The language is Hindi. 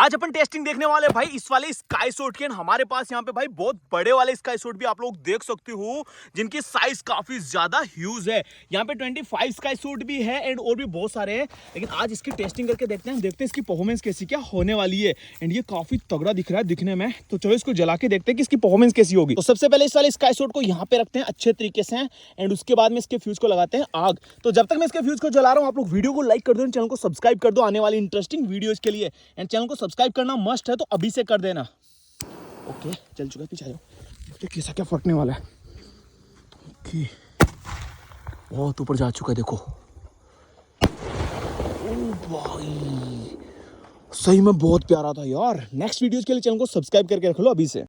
आज अपन टेस्टिंग देखने वाले भाई इस वाले स्काई शॉट की। हमारे पास यहाँ पे भाई बहुत बड़े वाले स्काई शॉट भी आप लोग देख सकते हो, जिनकी साइज काफी ज्यादा ह्यूज है। यहाँ पे 25 स्काई शॉट भी है एंड और भी बहुत सारे हैं, लेकिन आज इसकी टेस्टिंग करके देखते हैं इसकी परफॉर्मेंस कैसी क्या होने वाली है। एंड ये काफी तगड़ा दिख रहा है दिखने में, तो चलो इसको जला के देखते हैं कि इसकी परफॉर्मेंस कैसी होगी। तो सबसे पहले इस वाले स्काई शॉट को यहाँ पे रखते हैं अच्छे तरीके से एंड उसके बाद में इसके फ्यूज को लगाते हैं आग। तो जब तक मैं इसके फ्यूज को जला रहा हूँ, आप लोग वीडियो को लाइक कर दो, चैनल को सब्सक्राइब कर दो आने वाली इंटरेस्टिंग वीडियोस के लिए। एंड चैनल को सब्सक्राइब करना मस्ट है, तो अभी से कर देना। ओके चल चुका है, पीछे आ जाओ, देखते कैसा क्या फटने वाला है। ओके बहुत ऊपर जा चुका है, देखो। ओ भाई सही में बहुत प्यारा था यार। नेक्स्ट वीडियोस के लिए चैनल को सब्सक्राइब करके रख लो अभी से।